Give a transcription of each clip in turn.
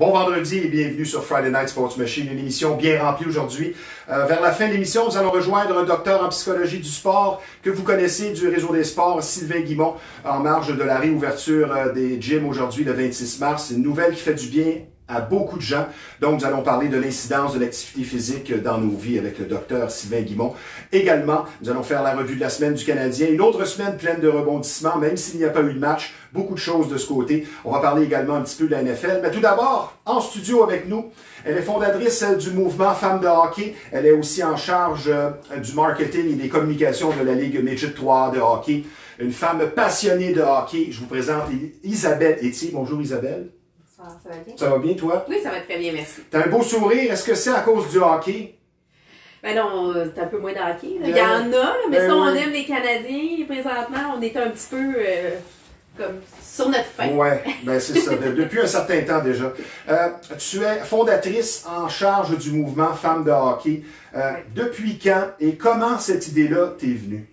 Bon vendredi et bienvenue sur Friday Night Sports Machine, une émission bien remplie aujourd'hui. Vers la fin de l'émission, nous allons rejoindre un docteur en psychologie du sport que vous connaissez du Réseau des sports, Sylvain Guimont, en marge de la réouverture des gyms aujourd'hui le 26 mars. C'est une nouvelle qui fait du bien à beaucoup de gens. Donc, nous allons parler de l'incidence de l'activité physique dans nos vies avec le docteur Sylvain Guimont. Également, nous allons faire la revue de la semaine du Canadien. Une autre semaine pleine de rebondissements, même s'il n'y a pas eu de match. Beaucoup de choses de ce côté. On va parler également un petit peu de la NFL. Mais tout d'abord, en studio avec nous, elle est fondatrice du mouvement Femmes de hockey. Elle est aussi en charge du marketing et des communications de la Ligue Midget 3 de hockey. Une femme passionnée de hockey. Je vous présente Isabelle Etier. Bonjour Isabelle. Ça va bien? Ça va bien, toi? Oui, ça va très bien, merci. T'as un beau sourire. Est-ce que c'est à cause du hockey? Ben non, c'est un peu moins de hockey. Il y en a, là, mais ça, on aime les Canadiens. Présentement, on est un petit peu comme sur notre fin. Oui, ben c'est ça. Depuis un certain temps déjà. Tu es fondatrice en charge du mouvement Femmes de hockey. Depuis quand et comment cette idée-là t'est venue?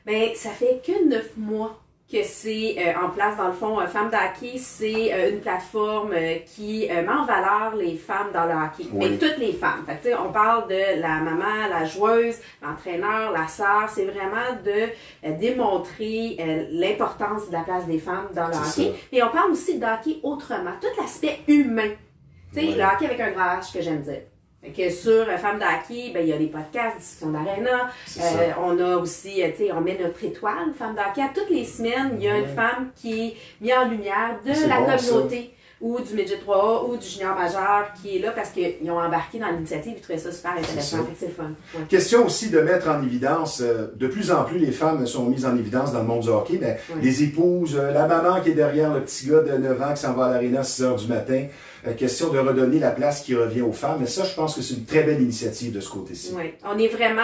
Ben, ça fait que 9 mois que c'est en place. Dans le fond, Femmes de hockey, c'est une plateforme qui met en valeur les femmes dans le hockey. Oui. Mais toutes les femmes. Fait que, on parle de la maman, la joueuse, l'entraîneur, la sœur. C'est vraiment de démontrer l'importance de la place des femmes dans le hockey. Et on parle aussi de hockey autrement. Tout l'aspect humain. Tu sais, le hockey avec un grand H que j'aime dire. Que sur Femmes de hockey, ben, il y a des podcasts, discussions d'Arena. On a aussi, tu sais, on met notre étoile, Femmes de hockey. À toutes les semaines, il y a une femme qui est mise en lumière de la communauté ou du Midget 3A ou du junior majeur qui est là parce qu'ils ont embarqué dans l'initiative. Ils trouvaient ça super intéressant. C'est le fun. Ouais. Question aussi de mettre en évidence, de plus en plus les femmes sont mises en évidence dans le monde du hockey, mais les épouses, la maman qui est derrière le petit gars de 9 ans qui s'en va à l'aréna à 6 h du matin. Question de redonner la place qui revient aux femmes. Mais ça, je pense que c'est une très belle initiative de ce côté-ci. Oui, on est vraiment,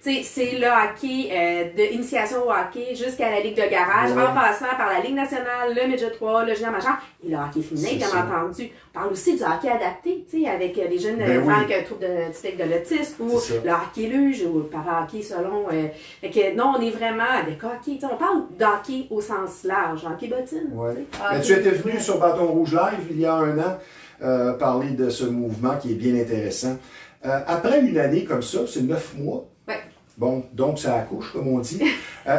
tu sais, c'est le hockey, de initiation au hockey jusqu'à la Ligue de garage, en passant par la Ligue nationale, le Midget 3, le junior majeur et le hockey féminin, bien entendu. On parle aussi du hockey adapté, tu sais, avec les jeunes femmes qui ont un trouble de l'autisme ou le hockey luge ou le para-hockey selon. Fait que non, on est vraiment avec hockey. Tu sais, on parle d'hockey au sens large, hockey bottine. Ouais. Tu étais venu sur Bâton Rouge Live il y a un an. Parler de ce mouvement qui est bien intéressant. Après une année comme ça, c'est 9 mois. Ouais. Bon, donc ça accouche, comme on dit.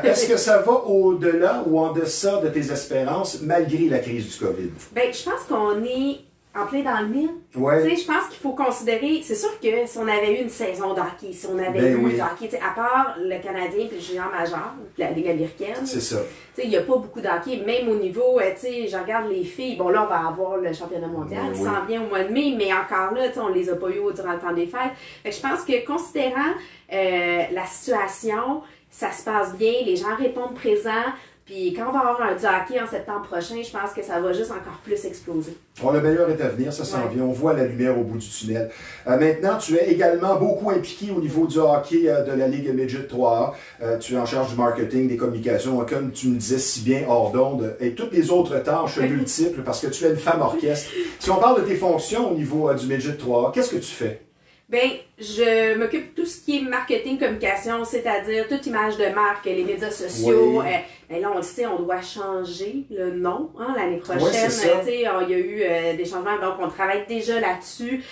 Est-ce que ça va au-delà ou en deçà de tes espérances, malgré la crise du COVID? Ben, je pense qu'on est en plein dans le mille. Ouais. Tu sais, je pense qu'il faut considérer, c'est sûr que si on avait eu une saison de hockey, si on avait eu du hockey, tu sais, à part le Canadien puis le junior majeur, puis la Ligue américaine. C'est ça. Tu sais, il n'y a pas beaucoup de hockey, même au niveau, tu sais, je regarde les filles, bon là, on va avoir le championnat mondial qui s'en vient au mois de mai, mais encore là, tu sais, on les a pas eu durant le temps des fêtes. Fait que je pense que considérant la situation, ça se passe bien, les gens répondent présents. Puis quand on va avoir du hockey en septembre prochain, je pense que ça va juste encore plus exploser. Bon, le meilleur est à venir, ça s'en vient. On voit la lumière au bout du tunnel. Maintenant, tu es également beaucoup impliqué au niveau du hockey de la Ligue Midget 3A. Tu es en charge du marketing, des communications, comme tu me disais si bien hors d'onde, et toutes les autres tâches multiples, parce que tu es une femme orchestre. Si on parle de tes fonctions au niveau du Midget 3A, qu'est-ce que tu fais? Bien, je m'occupe de tout ce qui est marketing, communication, c'est-à-dire toute image de marque, les médias sociaux. Ben là, on le sait, on doit changer le nom l'année prochaine. Il y a eu des changements, donc on travaille déjà là-dessus.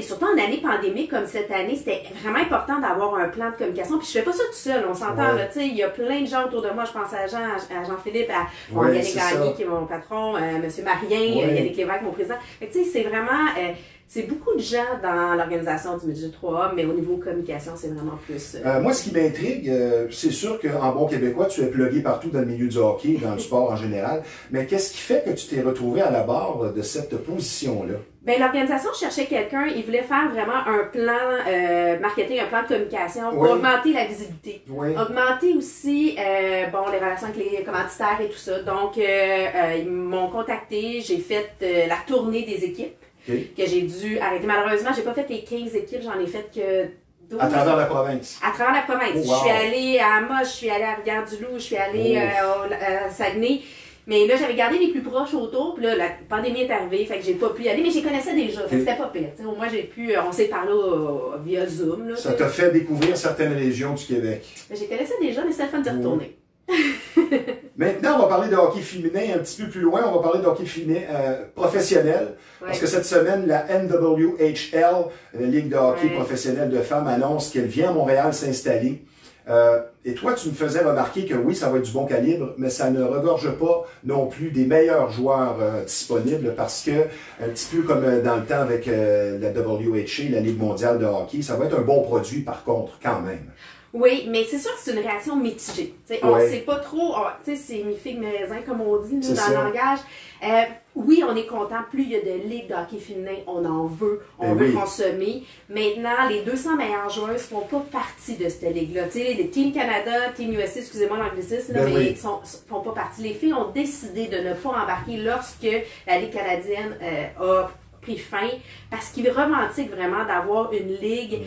Surtout en année pandémique comme cette année, c'était vraiment important d'avoir un plan de communication. Puis je fais pas ça tout seul, on s'entend. Il y a plein de gens autour de moi. Je pense à Jean-Philippe, à Yannick Gagné qui est mon patron, M. Marien, Yannick Lévesque, mon président. C'est vraiment... c'est beaucoup de gens dans l'organisation du Midget 3A, mais au niveau communication, c'est vraiment plus... moi, ce qui m'intrigue, c'est sûr qu'en bon québécois, tu es plugué partout dans le milieu du hockey, dans le sport en général, mais qu'est-ce qui fait que tu t'es retrouvé à la barre de cette position-là? Bien, l'organisation cherchait quelqu'un, il voulait faire vraiment un plan marketing, un plan de communication pour augmenter la visibilité. Augmenter aussi les relations avec les commanditaires et tout ça. Donc, ils m'ont contacté, j'ai fait la tournée des équipes. Que j'ai dû arrêter. Malheureusement, j'ai pas fait les 15 équipes, j'en ai fait que 12. À travers la province? À travers la province. Je suis allée à Amos, je suis allée à Rivière-du-Loup, je suis allée à Saguenay. Mais là, j'avais gardé les plus proches autour, puis là, la pandémie est arrivée, fait que j'ai pas pu y aller, mais je les connaissais déjà, c'était pas pire. Au moins, j'ai pu, on s'est parlé via Zoom. Là, ça t'a fait découvrir certaines régions du Québec? Je les connaissais déjà, mais c'était le fun d'y retourner. Maintenant, on va parler de hockey féminin un petit peu plus loin. On va parler de hockey féminin professionnel. Parce que cette semaine, la NWHL, la Ligue de hockey professionnelle de femmes, annonce qu'elle vient à Montréal s'installer. Et toi, tu me faisais remarquer que oui, ça va être du bon calibre, mais ça ne regorge pas non plus des meilleurs joueurs disponibles parce que, un petit peu comme dans le temps avec la WHA, la Ligue mondiale de hockey, ça va être un bon produit par contre, quand même. Oui, mais c'est sûr que c'est une réaction mitigée. On ne sait pas trop, c'est mi-figue, mi-raisin, comme on dit là, dans le langage. Oui, on est content. Plus il y a de ligues de hockey féminin, on en veut, on veut consommer. Maintenant, les 200 meilleures joueuses ne font pas partie de cette ligue-là. Les Team Canada, Team USA, excusez-moi l'anglicisme, mais ils ne font pas partie. Les filles ont décidé de ne pas embarquer lorsque la Ligue canadienne a pris fin, parce qu'ils revendiquent vraiment d'avoir une ligue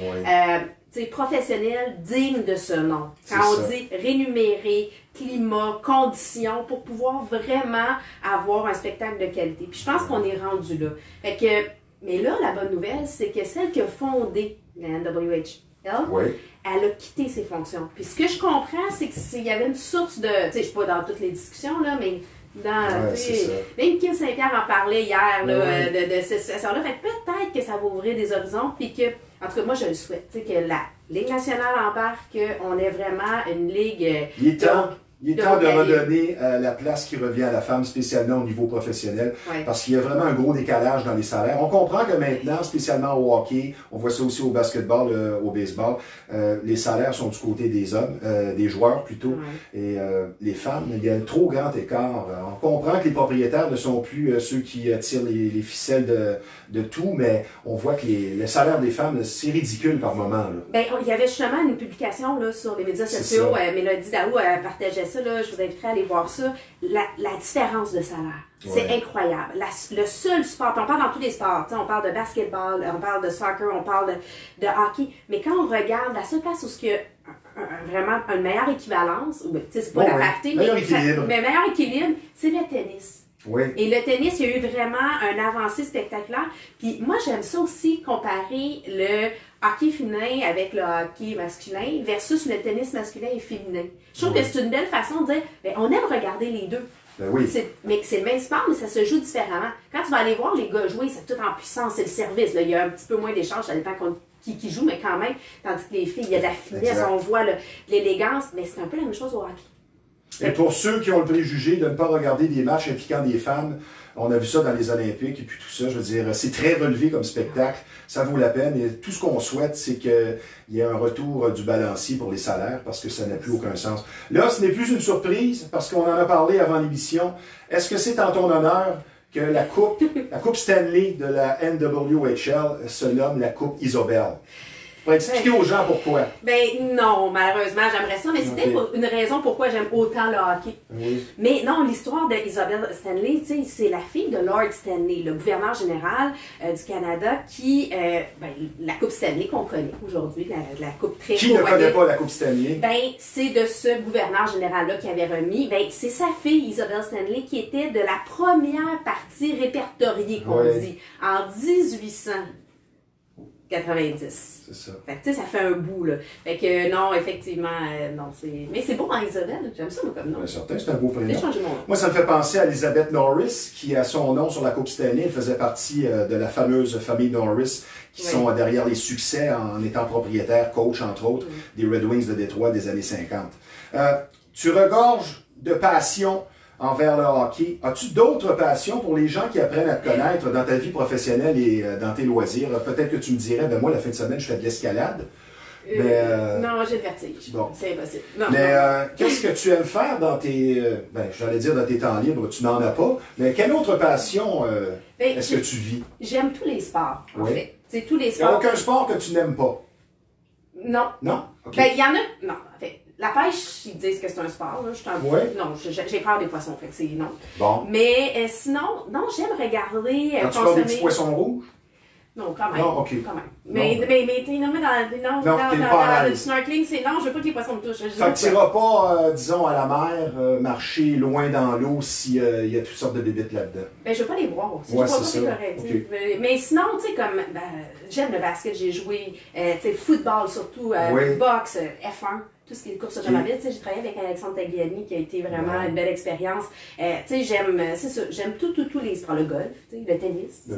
professionnelle digne de ce nom. Quand on dit rémunéré, climat, conditions, pour pouvoir vraiment avoir un spectacle de qualité. Puis je pense qu'on est rendu là. Fait que, mais là, la bonne nouvelle, c'est que celle qui a fondé la NWHL, elle a quitté ses fonctions. Puis ce que je comprends, c'est qu'il y avait une source de... Tu sais, je ne suis pas dans toutes les discussions, là, mais... Même Kim Saint-Pierre en parlait hier de cette situation-là. Fait que peut-être que ça va ouvrir des horizons, puis que, en tout cas, moi je le souhaite, que la Ligue nationale embarque, qu'on ait vraiment une ligue. Il est temps de redonner la place qui revient à la femme, spécialement au niveau professionnel, parce qu'il y a vraiment un gros décalage dans les salaires. On comprend que maintenant, spécialement au hockey, on voit ça aussi au basketball, au baseball, les salaires sont du côté des hommes, des joueurs plutôt, et les femmes, il y a un trop grand écart. On comprend que les propriétaires ne sont plus ceux qui tirent les ficelles de tout, mais on voit que le salaire des femmes, c'est ridicule par moment. Là. Ben, il y avait justement une publication là, sur les médias sociaux, Mélodie Daou partageait ça, là, je vous inviterai à aller voir ça, la différence de salaire. C'est incroyable. Le seul sport, on parle dans tous les sports, on parle de basketball, on parle de soccer, on parle de hockey, mais quand on regarde, la seule place où il y a vraiment une meilleure équivalence, c'est pas la parité, mais meilleur équilibre, c'est le tennis. Et le tennis, il y a eu vraiment un avancée spectaculaire. Puis moi, j'aime ça aussi, comparer le hockey féminin avec le hockey masculin versus le tennis masculin et féminin. Je trouve que c'est une belle façon de dire, on aime regarder les deux. Mais c'est le même sport, mais ça se joue différemment. Quand tu vas aller voir les gars jouer, c'est tout en puissance, c'est le service. Là. Il y a un petit peu moins d'échanges, ça dépend qui joue, mais quand même. Tandis que les filles, il y a de la finesse, on voit l'élégance, mais c'est un peu la même chose au hockey. Et pour ceux qui ont le préjugé de ne pas regarder des matchs impliquant des femmes, on a vu ça dans les Olympiques et puis tout ça, je veux dire, c'est très relevé comme spectacle, ça vaut la peine et tout ce qu'on souhaite, c'est qu'il y ait un retour du balancier pour les salaires parce que ça n'a plus aucun sens. Là, ce n'est plus une surprise parce qu'on en a parlé avant l'émission. Est-ce que c'est en ton honneur que la coupe Stanley de la NWHL se nomme la Coupe Isobel? Pour expliquer aux gens pourquoi. Ben non, malheureusement, j'aimerais ça, mais c'est peut-être une raison pourquoi j'aime autant le hockey. Mais non, l'histoire de Isabelle Stanley, c'est la fille de Lord Stanley, le gouverneur général du Canada, qui, la Coupe Stanley qu'on connaît aujourd'hui, la Coupe très Qui ne connaît pas la Coupe Stanley? C'est de ce gouverneur général-là qui avait remis. C'est sa fille, Isabelle Stanley, qui était de la première partie répertoriée, qu'on dit, en 1890. C'est ça. Fait que, ça fait un bout, là. Fait que, non, effectivement, non, c'est... Mais c'est beau, hein, Isabelle? J'aime ça, moi, comme nom. Bien certain, c'est un beau prénom. J'ai changé mon nom. Moi, ça me fait penser à Elizabeth Norris, qui a son nom sur la Coupe Stanley. Elle faisait partie de la fameuse famille Norris, qui sont derrière les succès en étant propriétaire, coach, entre autres, des Red Wings de Détroit des années 50. Tu regorges de passion envers le hockey. As-tu d'autres passions pour les gens qui apprennent à te connaître dans ta vie professionnelle et dans tes loisirs? Peut-être que tu me dirais, moi, la fin de semaine, je fais de l'escalade. Non, j'ai le vertige. Bon. C'est impossible. Qu'est-ce que tu aimes faire dans tes... j'allais dire dans tes temps libres, tu n'en as pas. Mais quelle autre passion est-ce que tu vis? J'aime tous les sports, en fait. C'est tous les sports. Il n'y a aucun sport que tu n'aimes pas? Non. Non? OK. Il y en a... Non, en fait. La pêche, ils disent que c'est un sport. Là. Non, j'ai peur des poissons, fait que c'est non. Bon. Mais sinon, non, j'aime regarder. Quand tu parles des petits poissons rouges? Non, quand même. Non, OK. Quand même. Mais t'es nommé dans le snorkeling, c'est non, je veux pas que les poissons me touchent. Fait que tu n'iras pas, disons, à la mer, marcher loin dans l'eau s'il y a toutes sortes de bébites là-dedans. Je veux pas les voir. Si je vois pas, c'est correct. Okay. Mais sinon, tu sais, comme, j'aime le basket, j'ai joué, football surtout, boxe, F1. tout ce qui est course automobile. J'ai travaillé avec Alexandre Tagliani, qui a été vraiment une belle expérience. J'aime tous les sports, le golf, le tennis,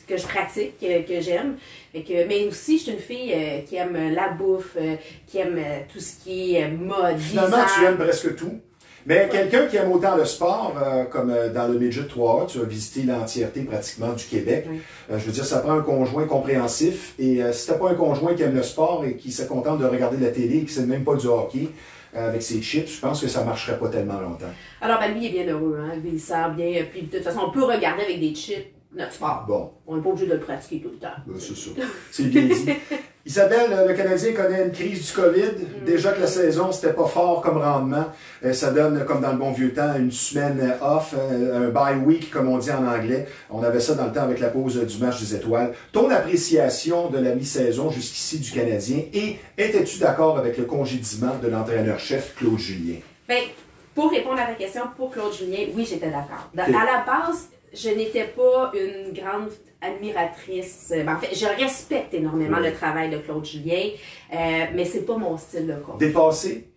que je pratique, que j'aime. Mais aussi, je suis une fille qui aime la bouffe, qui aime tout ce qui est mode, finalement, design. tu aimes presque tout. Mais quelqu'un qui aime autant le sport, comme dans le Midget 3A, tu as visité l'entièreté pratiquement du Québec. Oui. Je veux dire, ça prend un conjoint compréhensif. Et si tu n'as pas un conjoint qui aime le sport et qui se contente de regarder la télé et qui ne sait même pas du hockey, avec ses chips, je pense que ça ne marcherait pas tellement longtemps. Alors, lui, il est bien heureux. Hein? Il sent bien. Puis, de toute façon, on peut regarder avec des chips notre sport. Bon. On n'est pas obligé de le pratiquer tout le temps. C'est ça. C'est bien dit. Isabelle, le Canadien connaît une crise du COVID. Déjà que la saison, c'était pas fort comme rendement. Ça donne, comme dans le bon vieux temps, une semaine off, un bye week, comme on dit en anglais. On avait ça dans le temps avec la pause du match des étoiles. Ton appréciation de la mi-saison jusqu'ici du Canadien, et étais-tu d'accord avec le congédiement de l'entraîneur-chef Claude Julien? Bien, pour répondre à ta question, pour Claude Julien, oui, j'étais d'accord. À la base, je n'étais pas une grande admiratrice. En fait, je respecte énormément le travail de Claude Julien, mais c'est pas mon style de coach. Dépassé?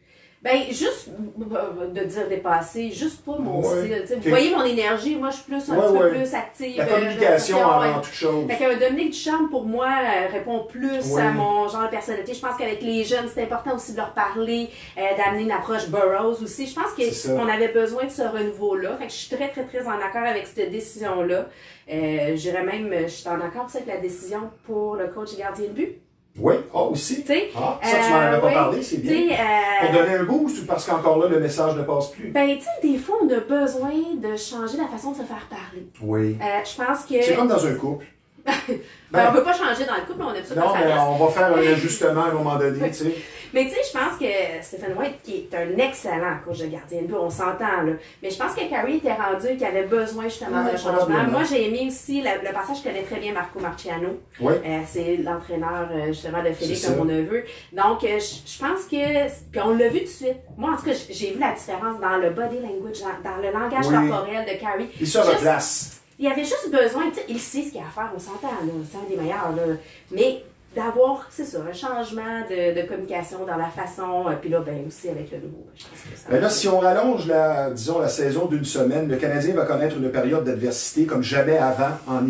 Ben, juste de dire dépassé, juste pas mon style. Vous voyez mon énergie, moi je suis plus un petit peu plus active. La communication avant toute chose. Fait qu'un Dominique Ducharme, pour moi, répond plus à mon genre de personnalité. Je pense qu'avec les jeunes, c'est important aussi de leur parler, d'amener une approche Burroughs aussi. Je pense qu'on avait besoin de ce renouveau-là. Fait que je suis très, très, très en accord avec cette décision-là. Je dirais même, je suis en accord aussi avec la décision pour le coach et gardien de but. Oui, aussi. Ça, tu m'en avais pas parlé, c'est bien. Pour donner un boost ou parce qu'encore là, le message ne passe plus? Ben, tu sais, des fois, on a besoin de changer la façon de se faire parler. Oui. Je pense que... C'est comme dans un couple. on peut pas changer dans le couple, on aime ça non, mais on va faire un ajustement à un moment donné, tu sais. Mais tu sais, je pense que Stéphane White, qui est un excellent coach de gardien de but, on s'entend là. Mais je pense que Carey était rendu qu'il avait besoin justement d'un changement. Moi, j'ai aimé aussi le passage, je connais très bien Marco Marciano. Oui. C'est l'entraîneur justement de Félix, mon neveu. Donc, je pense que... Puis on l'a vu tout de suite. Moi, en tout cas, j'ai vu la différence dans le body language, dans le langage corporel de Carey. Il se replace. Il avait juste besoin, tu sais, il sait ce qu'il y a à faire, on s'entend, là, c'est un des meilleurs, là. Mais d'avoir, c'est ça, un changement de communication dans la façon, puis là, ben aussi avec le nouveau. Je pense que ça là, si on rallonge, disons, la saison d'une semaine, le Canadien va connaître une période d'adversité comme jamais avant en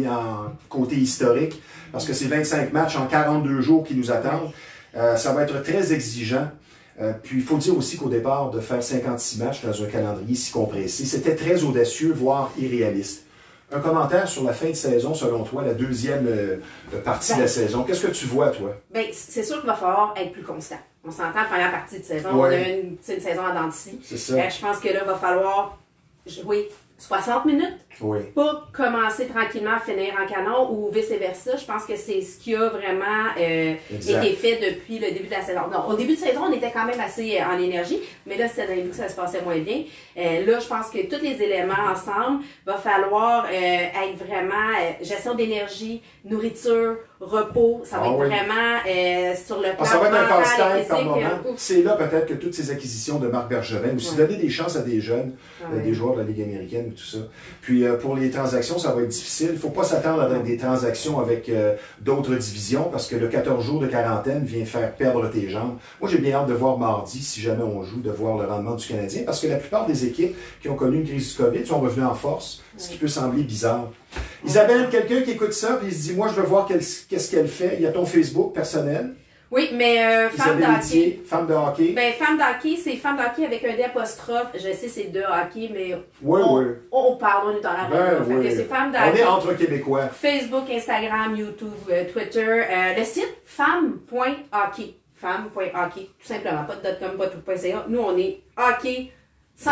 côté historique, parce que c'est 25 matchs en 42 jours qui nous attendent. Ça va être très exigeant. Puis il faut dire aussi qu'au départ, de faire 56 matchs dans un calendrier si compressé, c'était très audacieux, voire irréaliste. Un commentaire sur la fin de saison, selon toi, la deuxième partie de la saison. Qu'est-ce que tu vois, toi? Bien, c'est sûr qu'il va falloir être plus constant. On s'entend la première partie de saison. On a une saison en dents de scie. C'est ça. Je pense que là, il va falloir jouer 60 minutes. Oui. Pas commencer tranquillement à finir en canon ou vice-versa. Je pense que c'est ce qui a vraiment été fait depuis le début de la saison. Non, au début de saison, on était quand même assez en énergie, mais là, c'était dans les que ça se passait moins bien. Là, je pense que tous les éléments ensemble, va falloir être vraiment gestion d'énergie, nourriture, repos. Ça va être vraiment sur le plan ça va être un mental casse-tête et physique. par moment. C'est là peut-être que toutes ces acquisitions de Marc Bergevin, aussi donner des chances à des jeunes, des joueurs de la Ligue américaine et tout ça. Puis pour les transactions, ça va être difficile. Il ne faut pas s'attendre à des transactions avec d'autres divisions parce que le 14 jours de quarantaine vient faire perdre tes jambes. Moi, j'ai bien hâte de voir mardi, si jamais on joue, de voir le rendement du Canadien parce que la plupart des équipes qui ont connu une crise du COVID sont revenues en force, ce qui peut sembler bizarre. Isabelle, quelqu'un qui écoute ça et il se dit, moi, je veux voir qu'est-ce qu'elle fait. Il y a ton Facebook personnel. Oui, mais femme de hockey. Femme de hockey. Ben, femme de hockey, c'est femme de hockey avec un D apostrophe. Je sais, c'est de hockey, mais on parle, on est dans la région. Fait que c'est femme de hockey. On est entre Québécois. Facebook, Instagram, YouTube, Twitter. Le site femme.hockey. Femme.hockey. Tout simplement. Pas de .com, pas tout.ca. Nous, on est hockey 100%.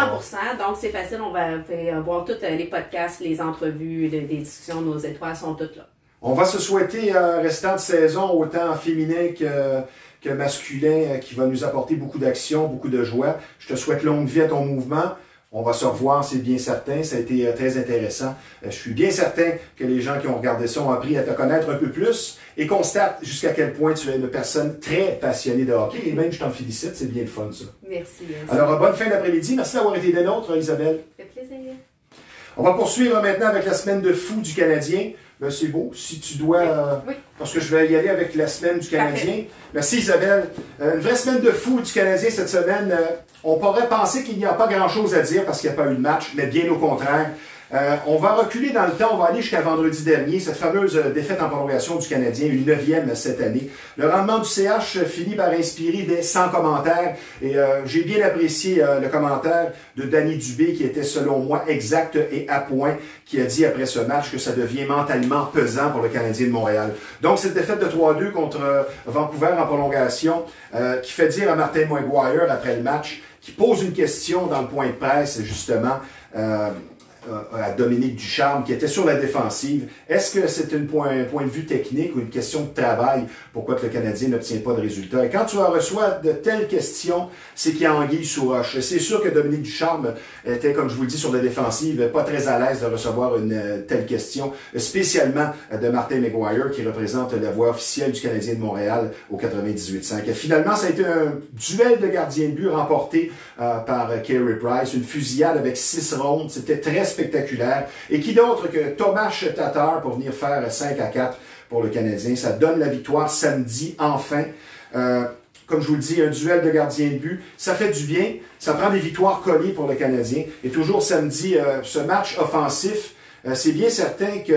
Donc, c'est facile. On va voir tous les podcasts, les entrevues, les discussions. Nos étoiles sont toutes là. On va se souhaiter un restant de saison autant féminin que masculin qui va nous apporter beaucoup d'action, beaucoup de joie. Je te souhaite longue vie à ton mouvement. On va se revoir, c'est bien certain. Ça a été très intéressant. Je suis bien certain que les gens qui ont regardé ça ont appris à te connaître un peu plus et constatent jusqu'à quel point tu es une personne très passionnée de hockey. Et même, je t'en félicite, c'est bien le fun, ça. Merci. Alors, bonne fin d'après-midi. Merci d'avoir été des nôtres, Isabelle. Ça fait plaisir. On va poursuivre maintenant avec la semaine de fou du Canadien. Ben, c'est beau, si tu dois... Oui. Parce que je vais y aller avec la semaine du Canadien. Parfait. Merci Isabelle. Une vraie semaine de fou du Canadien cette semaine. On pourrait penser qu'il n'y a pas grand-chose à dire parce qu'il n'y a pas eu de match, mais bien au contraire. On va reculer dans le temps, on va aller jusqu'à vendredi dernier, cette fameuse défaite en prolongation du Canadien, une 9e cette année. Le rendement du CH finit par inspirer des 100 commentaires et j'ai bien apprécié le commentaire de Danny Dubé qui était selon moi exact et à point, qui a dit après ce match que ça devient mentalement pesant pour le Canadien de Montréal. Donc cette défaite de 3-2 contre Vancouver en prolongation qui fait dire à Martin McGuire après le match, qui pose une question dans le point de presse justement, à Dominique Ducharme, qui était sur la défensive. Est-ce que c'est un point de vue technique ou une question de travail pourquoi que le Canadien n'obtient pas de résultats? Et quand tu reçois de telles questions, c'est qu'il y a anguille sous roche. C'est sûr que Dominique Ducharme était, comme je vous le dis, sur la défensive, pas très à l'aise de recevoir une telle question, spécialement de Martin McGuire, qui représente la voix officielle du Canadien de Montréal au 98.5. Et finalement, ça a été un duel de gardien de but remporté par Carey Price, une fusillade avec 6 rondes. C'était très spectaculaire. Et qui d'autre que Tomas Tatar pour venir faire 5-4 pour le Canadien. Ça donne la victoire samedi, enfin. Comme je vous le dis, un duel de gardien de but, ça fait du bien. Ça prend des victoires collées pour le Canadien. Et toujours samedi, ce match offensif, c'est bien certain que,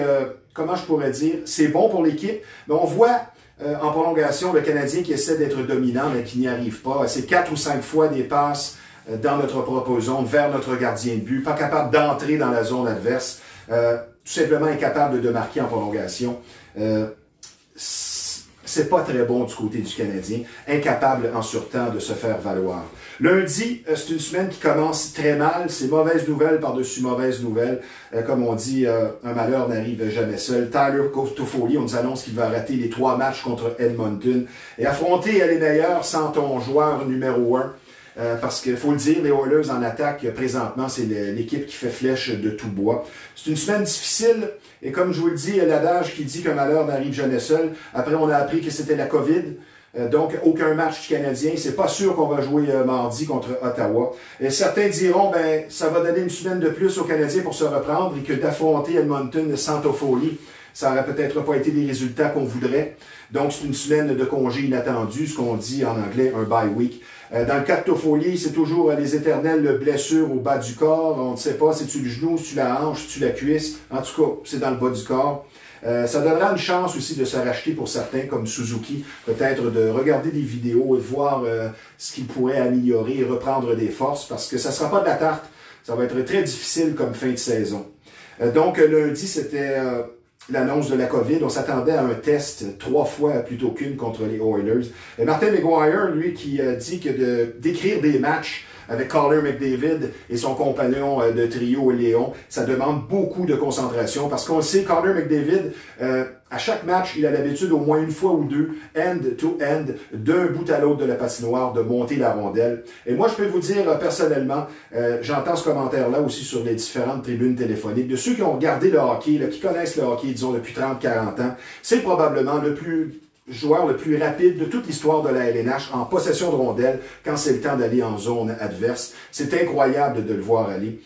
comment je pourrais dire, c'est bon pour l'équipe. Mais on voit en prolongation le Canadien qui essaie d'être dominant, mais qui n'y arrive pas. C'est 4 ou 5 fois des passes dans notre propre zone, vers notre gardien de but, pas capable d'entrer dans la zone adverse, tout simplement incapable de marquer en prolongation. C'est pas très bon du côté du Canadien, incapable en surtemps de se faire valoir. Lundi, c'est une semaine qui commence très mal, c'est mauvaise nouvelle par-dessus mauvaise nouvelle. Comme on dit, un malheur n'arrive jamais seul. Tyler Toffoli, on nous annonce qu'il va rater les 3 matchs contre Edmonton et affronter les meilleurs sans ton joueur numéro 1. Parce qu'il faut le dire, les Oilers en attaque présentement, c'est l'équipe qui fait flèche de tout bois. C'est une semaine difficile et comme je vous le dis, l'adage qui dit qu'un malheur n'arrive jamais seul. Après, on a appris que c'était la COVID. Donc, aucun match du Canadien. C'est pas sûr qu'on va jouer mardi contre Ottawa. Et certains diront, ben, ça va donner une semaine de plus aux Canadiens pour se reprendre et que d'affronter Edmonton sans Toffoli, ça n'aurait peut-être pas été les résultats qu'on voudrait. Donc, c'est une semaine de congé inattendu, ce qu'on dit en anglais un bye week. Dans le cas de Toffoli, c'est toujours les éternelles blessures au bas du corps. On ne sait pas, c'est-tu le genou, c'est-tu la hanche, c'est-tu la cuisse. En tout cas, c'est dans le bas du corps. Ça donnera une chance aussi de se racheter pour certains, comme Suzuki, peut-être de regarder des vidéos et de voir ce qu'il pourrait améliorer et reprendre des forces, parce que ça ne sera pas de la tarte. Ça va être très difficile comme fin de saison. Donc, lundi, c'était l'annonce de la COVID. On s'attendait à un test 3 fois plutôt qu'une contre les Oilers. Et Martin McGuire, lui, qui dit que d'écrire des matchs avec Connor McDavid et son compagnon de trio Léon, ça demande beaucoup de concentration parce qu'on le sait, Connor McDavid, à chaque match, il a l'habitude au moins une fois ou deux, end-to-end, d'un bout à l'autre de la patinoire, de monter la rondelle. Et moi, je peux vous dire personnellement, j'entends ce commentaire-là aussi sur les différentes tribunes téléphoniques, de ceux qui ont regardé le hockey, là, qui connaissent le hockey, disons, depuis 30-40 ans, c'est probablement le joueur le plus rapide de toute l'histoire de la LNH en possession de rondelles quand c'est le temps d'aller en zone adverse. C'est incroyable de le voir aller.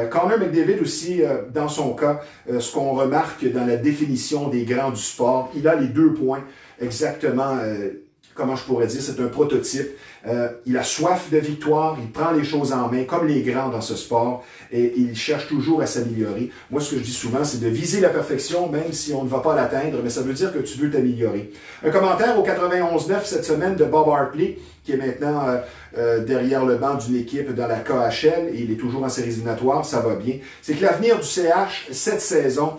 Connor McDavid aussi, dans son cas, ce qu'on remarque dans la définition des grands du sport, il a les 2 points exactement, comment je pourrais dire, c'est un prototype. Il a soif de victoire, il prend les choses en main comme les grands dans ce sport et il cherche toujours à s'améliorer. Moi, ce que je dis souvent, c'est de viser la perfection même si on ne va pas l'atteindre, mais ça veut dire que tu veux t'améliorer. Un commentaire au 91.9 cette semaine de Bob Hartley, qui est maintenant derrière le banc d'une équipe dans la KHL et il est toujours en séries éliminatoires, ça va bien. C'est que l'avenir du CH cette saison,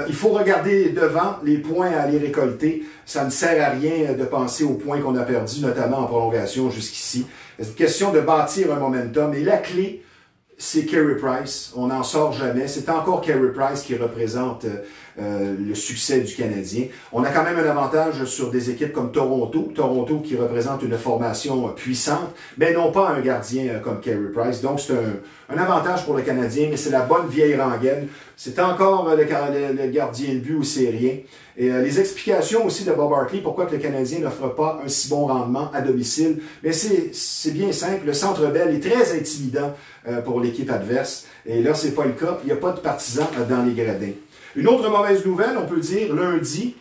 il faut regarder devant les points à aller récolter. Ça ne sert à rien de penser aux points qu'on a perdus, notamment en prolongation jusqu'ici. C'est une question de bâtir un momentum. Et la clé, c'est Carey Price. On n'en sort jamais. C'est encore Carey Price qui représente le succès du Canadien. On a quand même un avantage sur des équipes comme Toronto. Toronto qui représente une formation puissante, mais non pas un gardien comme Carey Price. Donc c'est un avantage pour le Canadien, mais c'est la bonne vieille rengaine. C'est encore le gardien de but ou c'est rien. Et les explications aussi de Bob Hartley, pourquoi que le Canadien n'offre pas un si bon rendement à domicile, mais c'est bien simple. Le Centre Bell est très intimidant pour l'équipe adverse. Et là, c'est pas le cas. Il n'y a pas de partisans dans les gradins. Une autre mauvaise nouvelle, on peut dire, lundi,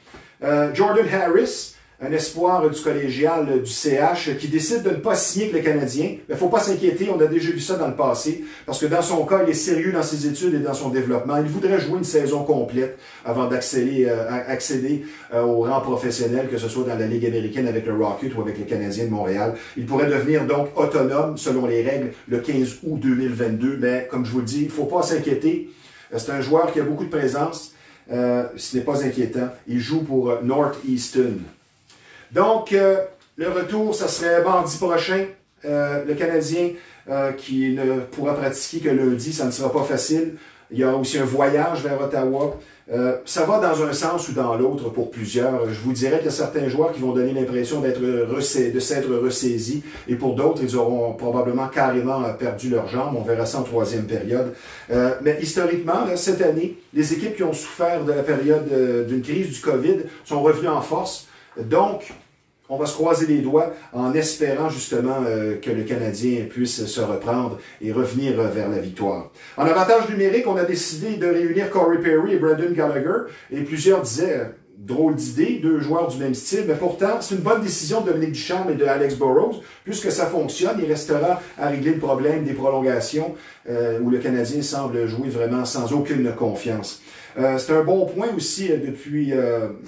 Jordan Harris, un espoir du collégial du CH, qui décide de ne pas signer avec le Canadien. Mais il ne faut pas s'inquiéter, on a déjà vu ça dans le passé, parce que dans son cas, il est sérieux dans ses études et dans son développement. Il voudrait jouer une saison complète avant d'accéder au rang professionnel, que ce soit dans la Ligue américaine avec le Rocket ou avec les Canadiens de Montréal. Il pourrait devenir donc autonome, selon les règles, le 15 août 2022. Mais comme je vous le dis, il ne faut pas s'inquiéter. C'est un joueur qui a beaucoup de présence. Ce n'est pas inquiétant. Il joue pour Northeastern. Donc, le retour, ça serait mardi prochain. Le Canadien qui ne pourra pratiquer que lundi, ça ne sera pas facile. Il y a aussi un voyage vers Ottawa. Ça va dans un sens ou dans l'autre pour plusieurs. Je vous dirais qu'il y a certains joueurs qui vont donner l'impression de s'être ressaisis. Et pour d'autres, ils auront probablement carrément perdu leurs jambes. On verra ça en troisième période. Mais historiquement, là, cette année, les équipes qui ont souffert de la période d'une crise du COVID sont revenues en force. Donc, on va se croiser les doigts en espérant justement que le Canadien puisse se reprendre et revenir vers la victoire. En avantage numérique, on a décidé de réunir Corey Perry et Brendan Gallagher. Et plusieurs disaient, drôle d'idée, deux joueurs du même style. Mais pourtant, c'est une bonne décision de Dominique Ducharme et de Alex Burrows. Puisque ça fonctionne, il restera à régler le problème des prolongations où le Canadien semble jouer vraiment sans aucune confiance. C'est un bon point aussi depuis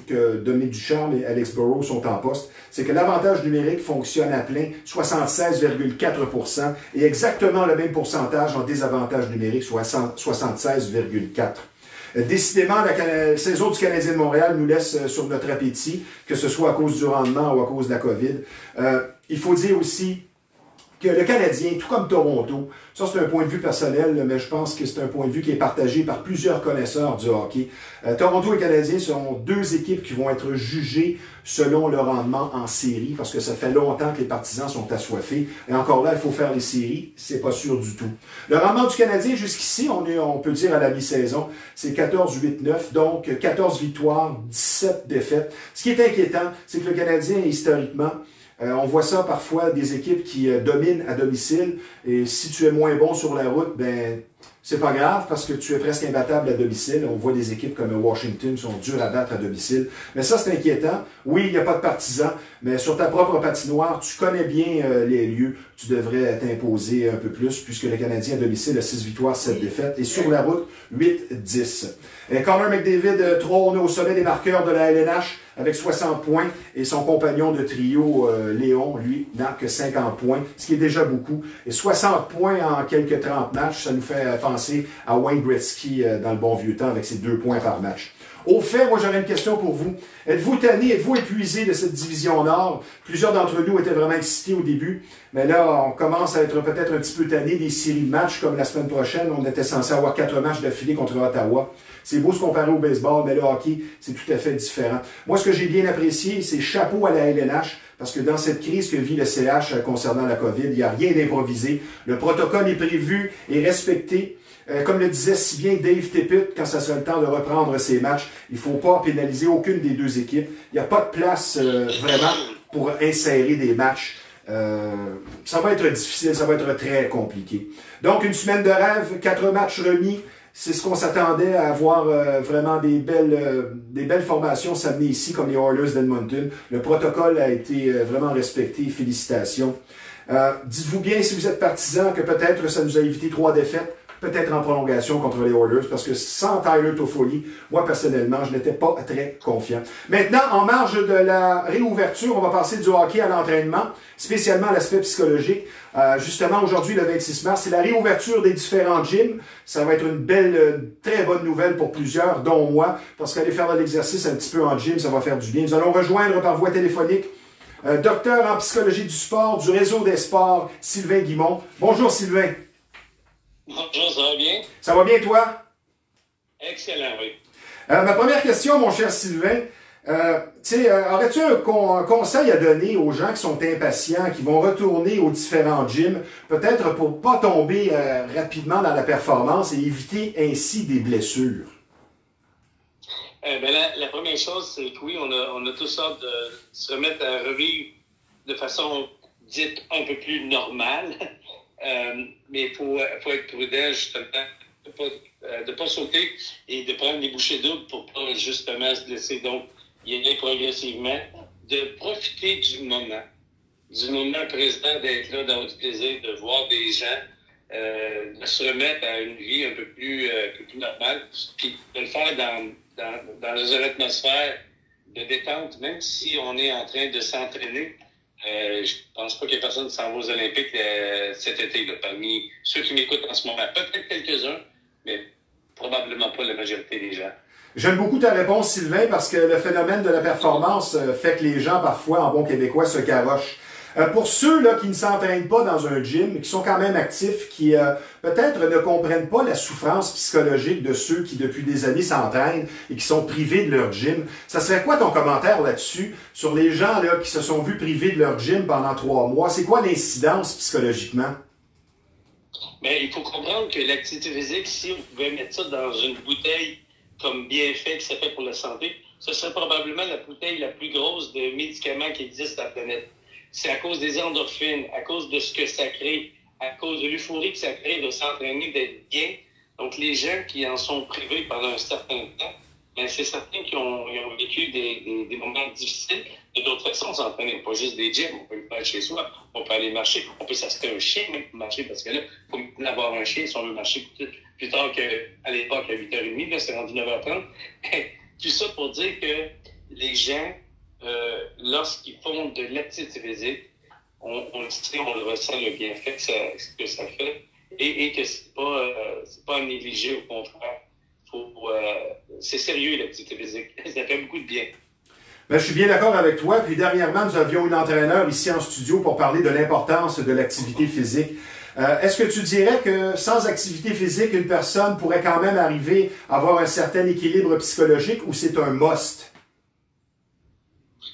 que Dominique Ducharme et Alex Burrows sont en poste, c'est que l'avantage numérique fonctionne à plein, 76,4%, et exactement le même pourcentage en désavantage numérique, soit 76,4%. Décidément, la saison du Canadien de Montréal nous laisse sur notre appétit, que ce soit à cause du rendement ou à cause de la COVID. Il faut dire aussi que le Canadien, tout comme Toronto, ça c'est un point de vue personnel, mais je pense que c'est un point de vue qui est partagé par plusieurs connaisseurs du hockey. Toronto et Canadien sont deux équipes qui vont être jugées selon leur rendement en série, parce que ça fait longtemps que les partisans sont assoiffés. Et encore là, il faut faire les séries, c'est pas sûr du tout. Le rendement du Canadien, jusqu'ici, on peut dire à la mi-saison, c'est 14-8-9, donc 14 victoires, 17 défaites. Ce qui est inquiétant, c'est que le Canadien, historiquement, on voit ça parfois des équipes qui dominent à domicile et si tu es moins bon sur la route, ben c'est pas grave parce que tu es presque imbattable à domicile. On voit des équipes comme Washington qui sont dures à battre à domicile. Mais ça, c'est inquiétant. Oui, il n'y a pas de partisans, mais sur ta propre patinoire, tu connais bien les lieux. Tu devrais t'imposer un peu plus puisque le Canadien à domicile a 6 victoires, 7 défaites. Et sur la route, 8-10. Connor McDavid trône au sommet des marqueurs de la LNH avec 60 points et son compagnon de trio, Léon, lui, n'a que 50 points, ce qui est déjà beaucoup. Et 60 points en quelques 30 matchs, ça nous fait penser à Wayne Gretzky dans le bon vieux temps avec ses 2 points par match. Au fait, moi j'aurais une question pour vous. Êtes-vous tanné, êtes-vous épuisé de cette division Nord? Plusieurs d'entre nous étaient vraiment excités au début, mais là on commence à être peut-être un petit peu tanné des séries de matchs comme la semaine prochaine. On était censé avoir 4 matchs d'affilée contre Ottawa. C'est beau se comparer au baseball, mais le hockey, c'est tout à fait différent. Moi, ce que j'ai bien apprécié, c'est chapeau à la LNH, parce que dans cette crise que vit le CH concernant la COVID, il n'y a rien d'improvisé. Le protocole est prévu et respecté. Comme le disait si bien Dave Tippett, quand ça sera le temps de reprendre ces matchs, il ne faut pas pénaliser aucune des deux équipes. Il n'y a pas de place vraiment pour insérer des matchs. Ça va être difficile, ça va être très compliqué. Donc, une semaine de rêve, 4 matchs remis. C'est ce qu'on s'attendait à avoir vraiment des belles formations s'amener ici, comme les Oilers d'Edmonton. Le protocole a été vraiment respecté. Félicitations. Dites-vous bien, si vous êtes partisan, que peut-être ça nous a évité 3 défaites, peut-être en prolongation contre les Oilers, parce que sans Tyler Toffoli, moi personnellement, je n'étais pas très confiant. Maintenant, en marge de la réouverture, on va passer du hockey à l'entraînement, spécialement à l'aspect psychologique. Justement, aujourd'hui, le 26 mars, c'est la réouverture des différents gyms. Ça va être une belle, très bonne nouvelle pour plusieurs, dont moi, parce qu'aller faire de l'exercice un petit peu en gym, ça va faire du bien. Nous allons rejoindre par voie téléphonique docteur en psychologie du sport du Réseau des sports, Sylvain Guimont. Bonjour Sylvain. Bonjour, ça va bien? Ça va bien, toi? Excellent, oui. Ma première question, mon cher Sylvain, aurais-tu un conseil à donner aux gens qui sont impatients, qui vont retourner aux différents gyms, peut-être pour ne pas tomber rapidement dans la performance et éviter ainsi des blessures? La première chose, c'est que oui, on a tous hâte de se remettre à revivre de façon dite un peu plus normale. Mais il faut être prudent, justement, de pas sauter et de prendre des bouchées doubles pour pas justement se blesser. Donc, y aller progressivement, de profiter du moment présent, d'être là dans votre plaisir, de voir des gens, de se remettre à une vie un peu plus normale, puis de le faire dans une atmosphère de détente, même si on est en train de s'entraîner. Je pense pas qu'il y ait personne qui s'en va aux Olympiques cet été, là, parmi ceux qui m'écoutent en ce moment. Peut-être quelques-uns, mais probablement pas la majorité des gens. J'aime beaucoup ta réponse, Sylvain, parce que le phénomène de la performance fait que les gens, parfois, en bon québécois, se garochent. Pour ceux là qui ne s'entraînent pas dans un gym, mais qui sont quand même actifs, qui peut-être ne comprennent pas la souffrance psychologique de ceux qui depuis des années s'entraînent et qui sont privés de leur gym, ça serait quoi ton commentaire là-dessus sur les gens là qui se sont vus privés de leur gym pendant 3 mois? C'est quoi l'incidence psychologiquement? Mais il faut comprendre que l'activité physique, si on pouvait mettre ça dans une bouteille comme bienfait que ça fait pour la santé, ce serait probablement la bouteille la plus grosse de médicaments qui existe sur la planète. C'est à cause des endorphines, à cause de ce que ça crée, à cause de l'euphorie que ça crée de s'entraîner, d'être bien. Donc, les gens qui en sont privés pendant un certain temps, ben, c'est certains qui ont vécu des moments difficiles. De d'autres façons, s'entraîner, pas juste des gyms, on peut le faire chez soi, on peut aller marcher, on peut s'acheter un chien même pour marcher, parce que là, il faut maintenant avoir un chien si on veut marcher plus tard qu'à l'époque à 8h30, là, c'est rendu 9h30. Tout ça pour dire que les gens, lorsqu'ils font de l'activité physique, on le ressent le bienfait que ça fait et que c'est pas à négliger, au contraire. C'est sérieux l'activité physique. Ça fait beaucoup de bien. Ben, je suis bien d'accord avec toi. Puis dernièrement, nous avions un entraîneur ici en studio pour parler de l'importance de l'activité physique. Est-ce que tu dirais que sans activité physique, une personne pourrait quand même arriver à avoir un certain équilibre psychologique ou c'est un must?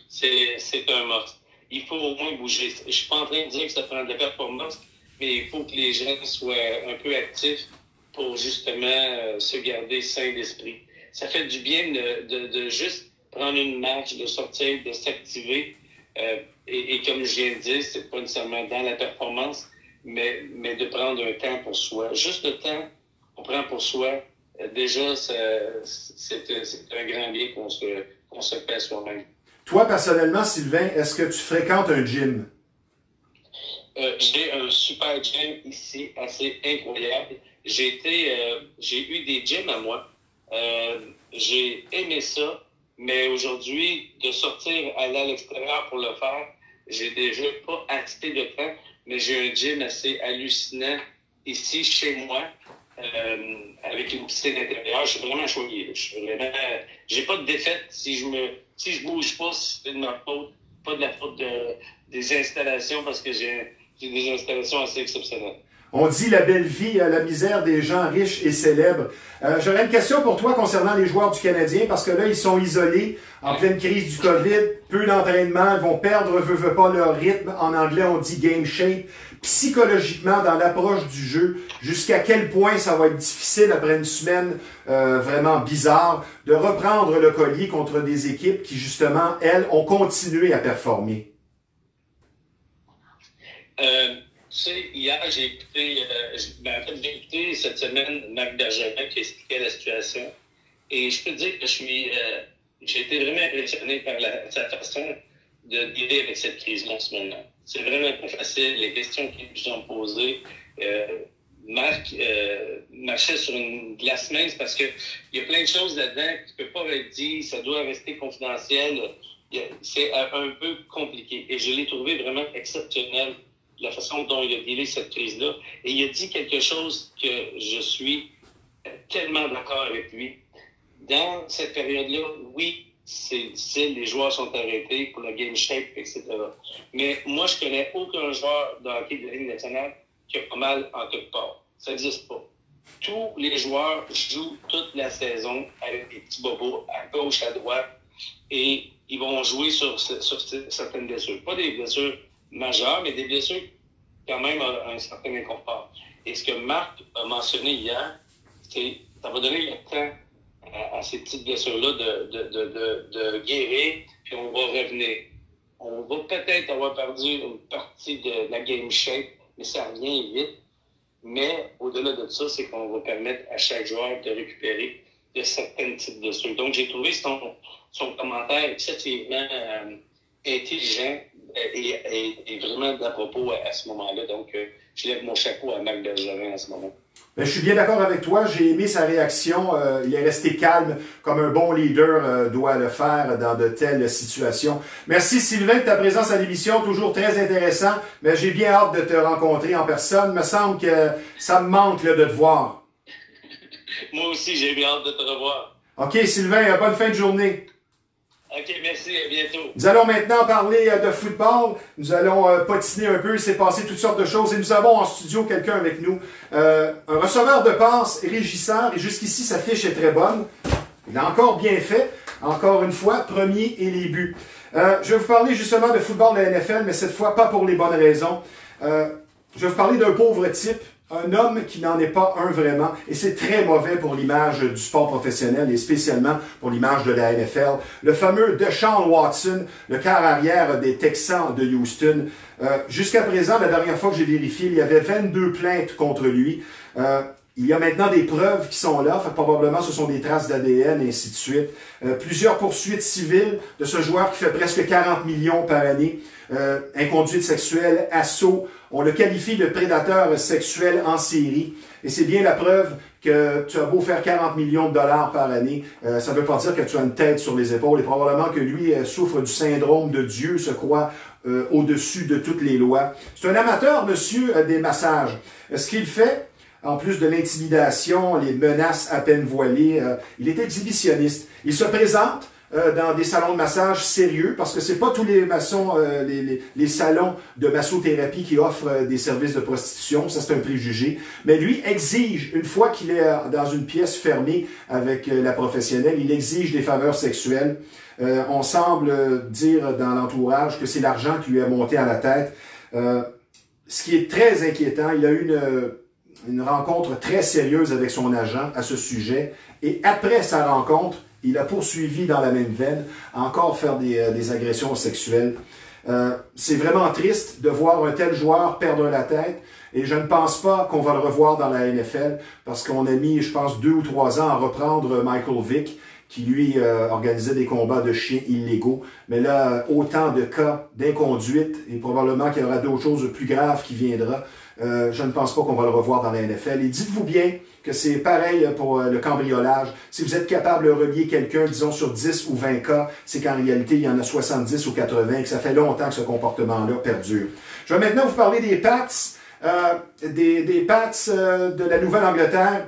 C'est un must. Il faut au moins bouger. Je suis pas en train de dire que ça prend de la performance, mais il faut que les gens soient un peu actifs pour justement se garder sain d'esprit. Ça fait du bien de juste prendre une marche, de sortir, de s'activer. Et comme je viens de dire, c'est pas nécessairement dans la performance, mais de prendre un temps pour soi. Juste le temps qu'on prend pour soi, déjà, c'est un grand bien qu'on se fait soi-même. Toi, personnellement, Sylvain, est-ce que tu fréquentes un gym? J'ai un super gym ici, assez incroyable. J'ai eu des gyms à moi. J'ai aimé ça, mais aujourd'hui, de sortir, aller à l'extérieur pour le faire, j'ai déjà pas assez de temps, mais j'ai un gym assez hallucinant ici, chez moi, avec une piscine intérieure. Je suis vraiment choyé. J'ai pas de défaite si je bouge pas, c'est de ma faute, pas de la faute des installations, parce que j'ai des installations assez exceptionnelles. On dit la belle vie, la misère des gens riches et célèbres. J'aurais une question pour toi concernant les joueurs du Canadien, parce que là, ils sont isolés en pleine crise du COVID, peu d'entraînement, ils vont perdre, veut pas, leur rythme. En anglais, on dit game shape. Psychologiquement, dans l'approche du jeu, jusqu'à quel point ça va être difficile après une semaine vraiment bizarre de reprendre le collier contre des équipes qui, justement, elles, ont continué à performer. Tu sais, hier, j'ai écouté cette semaine Marc Bergevin qui expliquait la situation. Et je peux te dire que j'ai été vraiment impressionné par sa façon de dealer avec cette crise-là en ce moment. C'est vraiment pas facile. Les questions qu'ils nous ont posées. Marc marchait sur une glace mince parce que il y a plein de choses là-dedans qui ne peuvent pas être dites. Ça doit rester confidentiel. C'est un peu compliqué. Et je l'ai trouvé vraiment exceptionnel, la façon dont il a dealé cette crise-là. Et il a dit quelque chose que je suis tellement d'accord avec lui. Dans cette période-là, oui, c'est difficile, les joueurs sont arrêtés pour la game shape, etc. Mais moi, je connais aucun joueur de hockey de la Ligue nationale qui a pas mal en quelque part. Ça n'existe pas. Tous les joueurs jouent toute la saison avec des petits bobos à gauche, à droite, et ils vont jouer sur certaines blessures. Pas des blessures majeures, mais des blessures quand même à un certain inconfort. Et ce que Marc a mentionné hier, c'est ça va donner le temps à ces petites blessures-là de guérir, puis on va revenir. On va peut-être avoir perdu une partie de la game shape, mais ça revient vite. Mais au-delà de ça, c'est qu'on va permettre à chaque joueur de récupérer de certains types de blessures. Donc, j'ai trouvé son commentaire excessivement intelligent et vraiment d'à propos à ce moment-là. Donc, je lève mon chapeau à Marc Bergevin en ce moment. Ben, je suis bien d'accord avec toi. J'ai aimé sa réaction. Il est resté calme, comme un bon leader doit le faire dans de telles situations. Merci Sylvain de ta présence à l'émission, toujours très intéressant. Mais j'ai bien hâte de te rencontrer en personne. Il me semble que ça me manque là, de te voir. Moi aussi, j'ai bien hâte de te revoir. OK, Sylvain, bonne fin de journée. OK, merci, à bientôt. Nous allons maintenant parler de football. Nous allons patiner un peu, il s'est passé toutes sortes de choses. Et nous avons en studio quelqu'un avec nous, un receveur de passe régisseur. Et jusqu'ici, sa fiche est très bonne. Il a encore bien fait. Encore une fois, premier et les buts. Je vais vous parler justement de football de la NFL, mais cette fois, pas pour les bonnes raisons. Je vais vous parler d'un pauvre type. Un homme qui n'en est pas un vraiment, et c'est très mauvais pour l'image du sport professionnel et spécialement pour l'image de la NFL. Le fameux Deshaun Watson, le quart arrière des Texans de Houston. Jusqu'à présent, la dernière fois que j'ai vérifié, il y avait 22 plaintes contre lui. Il y a maintenant des preuves qui sont là, probablement ce sont des traces d'ADN et ainsi de suite. Plusieurs poursuites civiles de ce joueur qui fait presque 40 millions par année. Inconduite sexuelle, assaut. On le qualifie de prédateur sexuel en série. Et c'est bien la preuve que tu as beau faire 40 millions de dollars par année, ça ne veut pas dire que tu as une tête sur les épaules. Et probablement que lui souffre du syndrome de Dieu, se croit au-dessus de toutes les lois. C'est un amateur, monsieur, des massages. Ce qu'il fait, en plus de l'intimidation, les menaces à peine voilées, il est exhibitionniste. Il se présente dans des salons de massage sérieux, parce que c'est pas tous les maçons, les salons de massothérapie qui offrent des services de prostitution, ça c'est un préjugé. Mais lui exige, une fois qu'il est dans une pièce fermée avec la professionnelle, il exige des faveurs sexuelles. On semble dire dans l'entourage que c'est l'argent qui lui a monté à la tête. Ce qui est très inquiétant, il a eu une rencontre très sérieuse avec son agent à ce sujet, et après sa rencontre, il a poursuivi dans la même veine, encore faire des agressions sexuelles. C'est vraiment triste de voir un tel joueur perdre la tête, et je ne pense pas qu'on va le revoir dans la NFL, parce qu'on a mis, je pense, 2 ou 3 ans à reprendre Michael Vick, qui lui organisait des combats de chiens illégaux. Mais là, autant de cas d'inconduite, et probablement qu'il y aura d'autres choses plus graves qui viendront. Je ne pense pas qu'on va le revoir dans la NFL. Et dites-vous bien que c'est pareil pour le cambriolage. Si vous êtes capable de relier quelqu'un, disons, sur 10 ou 20 cas, c'est qu'en réalité, il y en a 70 ou 80 et que ça fait longtemps que ce comportement-là perdure. Je vais maintenant vous parler des Pats, des Pats de la Nouvelle-Angleterre,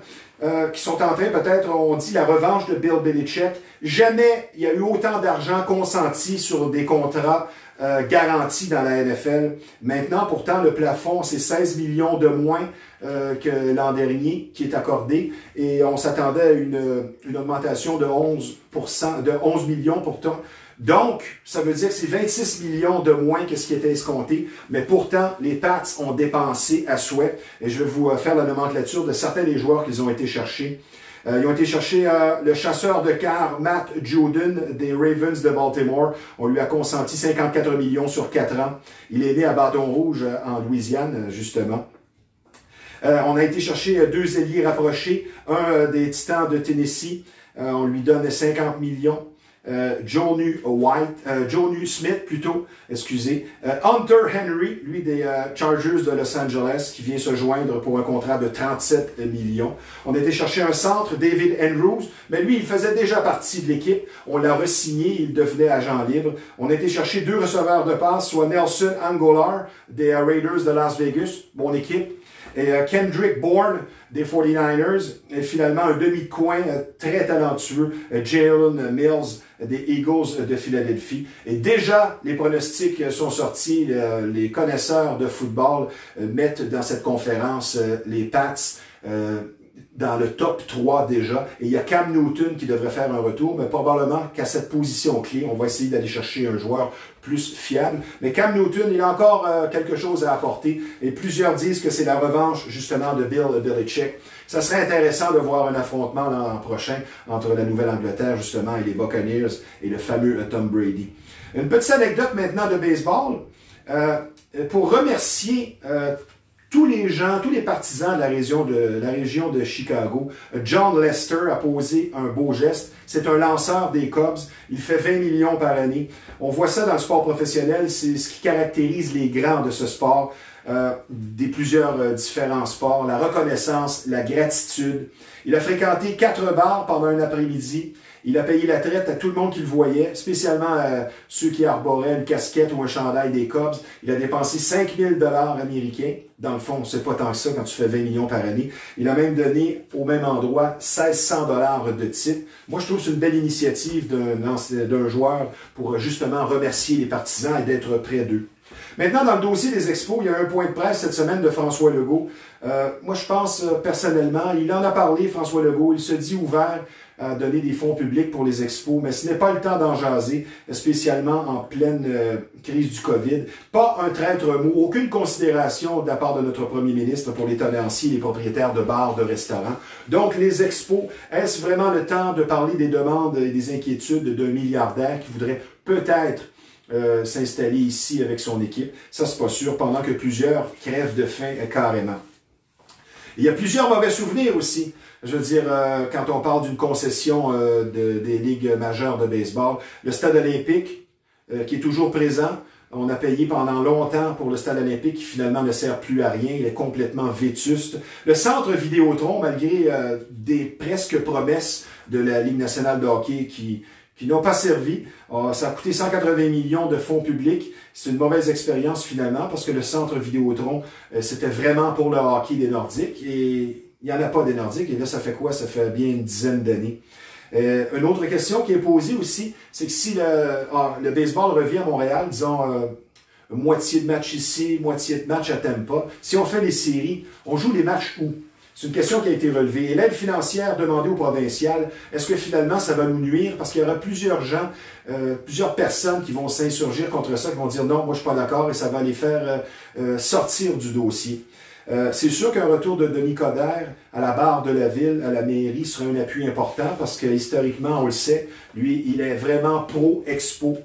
qui sont en train, peut-être, on dit, la revanche de Bill Belichick. Jamais il y a eu autant d'argent consenti sur des contrats garantis dans la NFL. Maintenant, pourtant, le plafond, c'est 16 millions de moins que l'an dernier qui est accordé. Et on s'attendait à une augmentation de 11%, de 11 millions pourtant. Donc, ça veut dire que c'est 26 millions de moins que ce qui était escompté. Mais pourtant, les Pats ont dépensé à souhait. Et je vais vous faire la nomenclature de certains des joueurs qu'ils ont été chercher. Ils ont été chercher le chasseur de quart Matt Judon des Ravens de Baltimore. On lui a consenti 54 millions sur 4 ans. Il est né à Baton Rouge, en Louisiane, justement. On a été chercher 2 ailiers rapprochés. Un des Titans de Tennessee. On lui donne 50 millions. Jonnu Smith, plutôt, excusez. Hunter Henry, lui des Chargers de Los Angeles, qui vient se joindre pour un contrat de 37 millions. On a été chercher un centre, David Andrews, mais lui, il faisait déjà partie de l'équipe. On l'a re-signé, il devenait agent libre. On a été chercher 2 receveurs de passe, soit Nelson Aguilar des Raiders de Las Vegas, bonne équipe, et Kendrick Bourne des 49ers, et finalement un demi de coin très talentueux, Jalen Mills des Eagles de Philadelphie. Et déjà, les pronostics sont sortis, les connaisseurs de football mettent dans cette conférence les Pats dans le top 3 déjà. Et il y a Cam Newton qui devrait faire un retour, mais probablement qu'à cette position clé, on va essayer d'aller chercher un joueur plus fiable. Mais Cam Newton, il a encore quelque chose à apporter. Et plusieurs disent que c'est la revanche, justement, de Bill Belichick. Ça serait intéressant de voir un affrontement l'an prochain entre la Nouvelle-Angleterre, justement, et les Buccaneers et le fameux Tom Brady. Une petite anecdote maintenant de baseball. Pour remercier tous les gens, tous les partisans de la région de Chicago. John Lester a posé un beau geste. C'est un lanceur des Cubs. Il fait 20 millions par année. On voit ça dans le sport professionnel. C'est ce qui caractérise les grands de ce sport, des plusieurs différents sports. La reconnaissance, la gratitude. Il a fréquenté 4 bars pendant un après-midi. Il a payé la traite à tout le monde qu'il voyait, spécialement à ceux qui arboraient une casquette ou un chandail des Cubs. Il a dépensé 5 000 $ américains. Dans le fond, c'est pas tant que ça quand tu fais 20 millions par année. Il a même donné au même endroit 1 600 $ de titres. Moi, je trouve que c'est une belle initiative d'un joueur pour justement remercier les partisans et d'être près d'eux. Maintenant, dans le dossier des expos, il y a un point de presse cette semaine de François Legault. Moi, je pense personnellement, il en a parlé, François Legault, il se dit ouvert à donner des fonds publics pour les expos, mais ce n'est pas le temps d'en jaser, spécialement en pleine crise du COVID. Pas un traître mot, aucune considération de la part de notre premier ministre pour les tenanciers, les propriétaires de bars, de restaurants. Donc, les expos, est-ce vraiment le temps de parler des demandes et des inquiétudes d'un milliardaire qui voudrait peut-être s'installer ici avec son équipe? Ça, c'est pas sûr, pendant que plusieurs crèvent de faim carrément. Il y a plusieurs mauvais souvenirs aussi. Je veux dire, quand on parle d'une concession des ligues majeures de baseball, le stade olympique, qui est toujours présent, on a payé pendant longtemps pour le stade olympique qui finalement ne sert plus à rien, il est complètement vétuste. Le centre Vidéotron, malgré des presque promesses de la Ligue nationale de hockey qui n'ont pas servi. Ça a coûté 180 millions de fonds publics. C'est une mauvaise expérience finalement parce que le centre Vidéotron, c'était vraiment pour le hockey des Nordiques et il n'y en a pas des Nordiques. Et là, ça fait quoi? Ça fait bien une dizaine d'années. Une autre question qui est posée aussi, c'est que si le baseball revient à Montréal, disons moitié de match ici, moitié de match à Tampa, si on fait les séries, on joue les matchs où? C'est une question qui a été relevée. Et l'aide financière demandée au provincial, est-ce que finalement ça va nous nuire? Parce qu'il y aura plusieurs gens, plusieurs personnes qui vont s'insurgir contre ça, qui vont dire non, moi je suis pas d'accord et ça va les faire sortir du dossier. C'est sûr qu'un retour de Denis Coderre à la barre de la ville, à la mairie, sera un appui important parce que historiquement, on le sait, lui, il est vraiment pro-expo.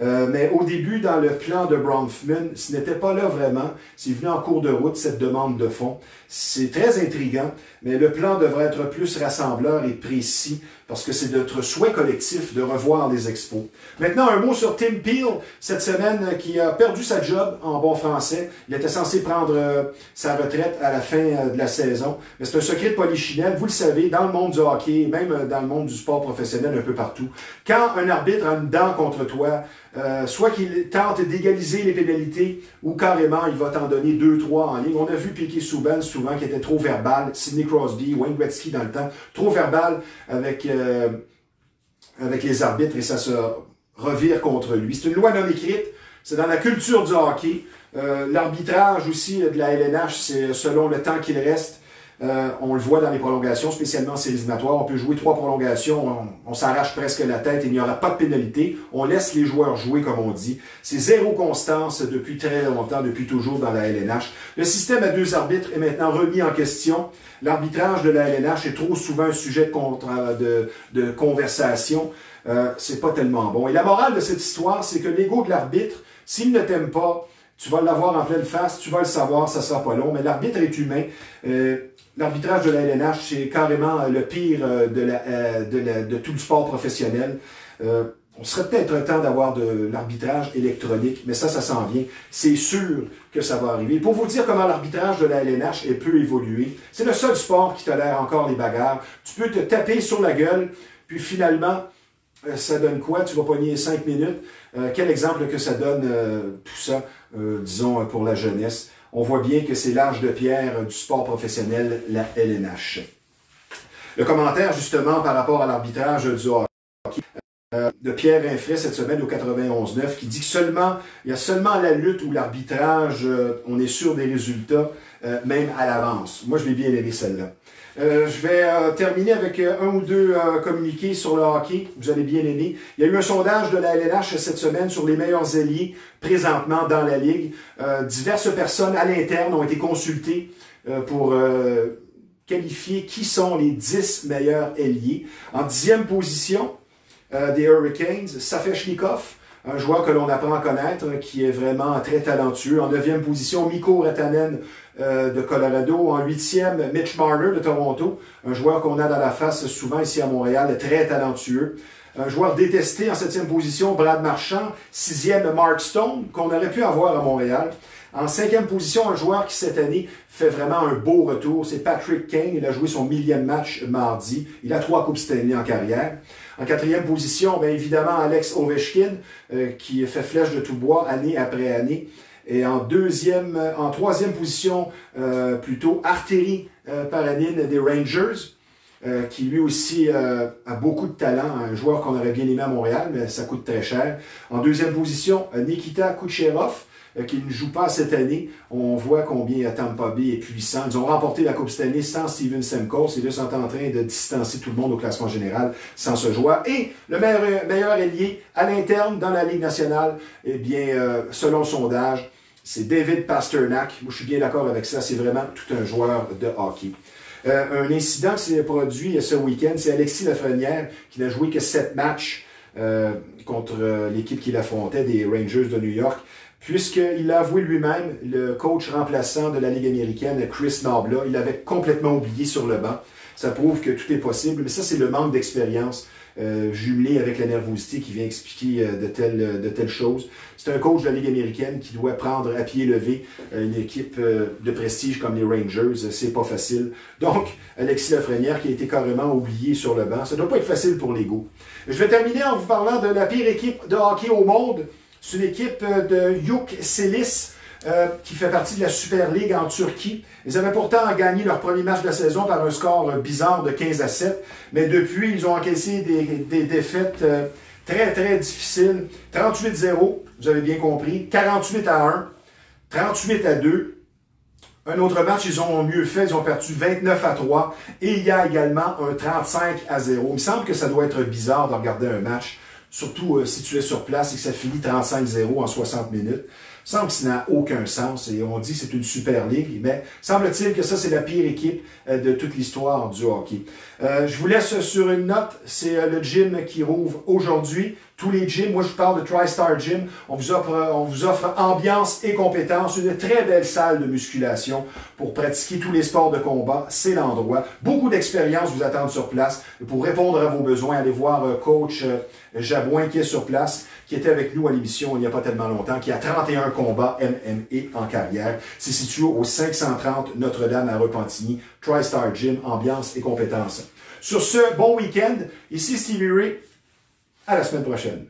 Mais au début, dans le plan de Bronfman, ce n'était pas là vraiment. C'est venu en cours de route, cette demande de fonds. C'est très intriguant, mais le plan devrait être plus rassembleur et précis parce que c'est notre souhait collectif de revoir les expos. Maintenant, un mot sur Tim Peel, cette semaine, qui a perdu sa job en bon français. Il était censé prendre sa retraite à la fin de la saison. Mais c'est un secret de polichinelle. Vous le savez, dans le monde du hockey, même dans le monde du sport professionnel, un peu partout, quand un arbitre a une dent contre toi, soit qu'il tente d'égaliser les pénalités ou carrément il va t'en donner 2-3 en ligne. On a vu Piquet Souban souvent qui était trop verbal, Sidney Crosby, Wayne Gretzky dans le temps, trop verbal avec les arbitres et ça se revire contre lui. C'est une loi non écrite, c'est dans la culture du hockey. L'arbitrage aussi de la LNH, c'est selon le temps qu'il reste. On le voit dans les prolongations, spécialement en séries éliminatoires. On peut jouer 3 prolongations, on s'arrache presque la tête et il n'y aura pas de pénalité. On laisse les joueurs jouer, comme on dit. C'est zéro constance depuis très longtemps, depuis toujours dans la LNH. Le système à 2 arbitres est maintenant remis en question. L'arbitrage de la LNH est trop souvent un sujet de conversation. C'est pas tellement bon. Et la morale de cette histoire, c'est que l'ego de l'arbitre, s'il ne t'aime pas, tu vas l'avoir en pleine face, tu vas le savoir, ça sera pas long, mais l'arbitre est humain. L'arbitrage de la LNH, c'est carrément le pire de tout le sport professionnel. On serait peut-être temps d'avoir de l'arbitrage électronique, mais ça s'en vient. C'est sûr que ça va arriver. Pour vous dire comment l'arbitrage de la LNH peut évoluer, c'est le seul sport qui tolère encore les bagarres. Tu peux te taper sur la gueule, puis finalement, ça donne quoi? Tu vas pogner 5 minutes. Quel exemple que ça donne tout ça, disons, pour la jeunesse? On voit bien que c'est l'âge de pierre du sport professionnel, la LNH. Le commentaire, justement, par rapport à l'arbitrage du hockey, de Pierre Rinfret cette semaine au 91.9, qui dit que il y a seulement la lutte où l'arbitrage, on est sûr des résultats, même à l'avance. Moi, je l'ai bien aimé celle-là. Je vais terminer avec un ou deux communiqués sur le hockey. Vous allez bien aimer. Il y a eu un sondage de la LNH cette semaine sur les meilleurs ailiers présentement dans la Ligue. Diverses personnes à l'interne ont été consultées pour qualifier qui sont les 10 meilleurs ailiers. En 10e position des Hurricanes, Safechnikov. un joueur que l'on apprend à connaître, qui est vraiment très talentueux. En 9e position, Mikko Rantanen de Colorado. En 8e, Mitch Marner de Toronto, un joueur qu'on a dans la face souvent ici à Montréal, très talentueux. Un joueur détesté en 7e position, Brad Marchand. 6e, Mark Stone, qu'on aurait pu avoir à Montréal. En 5e position, un joueur qui cette année fait vraiment un beau retour, c'est Patrick Kane. Il a joué son 1000e match mardi. Il a 3 Coupes Stanley en carrière. En 4e position, bien évidemment, Alex Ovechkin, qui fait flèche de tout bois année après année. Et en 3e position, plutôt, Arturi Paranin des Rangers, qui lui aussi a beaucoup de talent, un joueur qu'on aurait bien aimé à Montréal, mais ça coûte très cher. En 2e position, Nikita Kucherov, qui ne joue pas cette année. On voit combien Tampa Bay est puissant. Ils ont remporté la Coupe Stanley sans Steven Stamkos. Et là, ils sont en train de distancer tout le monde au classement général sans ce joueur. Et le meilleur ailier à l'interne dans la Ligue nationale, eh bien, selon le sondage, c'est David Pastrnak. Moi, je suis bien d'accord avec ça. C'est vraiment tout un joueur de hockey. Un incident qui s'est produit ce week-end, c'est Alexis Lafrenière qui n'a joué que 7 matchs contre l'équipe qu'il affrontait, des Rangers de New York, puisqu'il l'a avoué lui-même, le coach remplaçant de la Ligue américaine, Chris Nabla, il l'avait complètement oublié sur le banc. Ça prouve que tout est possible, mais ça, c'est le manque d'expérience jumelé avec la nervosité qui vient expliquer de telles choses. C'est un coach de la Ligue américaine qui doit prendre à pied levé une équipe de prestige comme les Rangers. C'est pas facile. Donc, Alexis Lafrenière qui a été carrément oublié sur le banc. Ça doit pas être facile pour les Go. Je vais terminer en vous parlant de la pire équipe de hockey au monde. C'est une équipe de Yük Selis qui fait partie de la Super League en Turquie. Ils avaient pourtant gagné leur premier match de la saison par un score bizarre de 15-7, mais depuis, ils ont encaissé des défaites très, très difficiles. 38-0, vous avez bien compris, 48-1, 38-2. Un autre match, ils ont mieux fait, ils ont perdu 29-3, et il y a également un 35-0. Il me semble que ça doit être bizarre de regarder un match, surtout si tu es sur place et que ça finit 35-0 en 60 minutes. Il semble que ça n'a aucun sens et on dit que c'est une super ligue, mais semble-t-il que ça, c'est la pire équipe de toute l'histoire du hockey. Je vous laisse sur une note, c'est le gym qui rouvre aujourd'hui. Tous les gyms, moi je vous parle de TriStar Gym, on vous offre ambiance et compétences, une très belle salle de musculation pour pratiquer tous les sports de combat, c'est l'endroit. Beaucoup d'expérience vous attendent sur place. Pour répondre à vos besoins, allez voir coach Jabouin qui est sur place, qui était avec nous à l'émission il n'y a pas tellement longtemps, qui a 31 combats MMA en carrière. C'est situé au 530 Notre-Dame à Repentigny, TriStar Gym, ambiance et compétences. Sur ce, bon week-end. Ici Stevie Ray. À la semaine prochaine.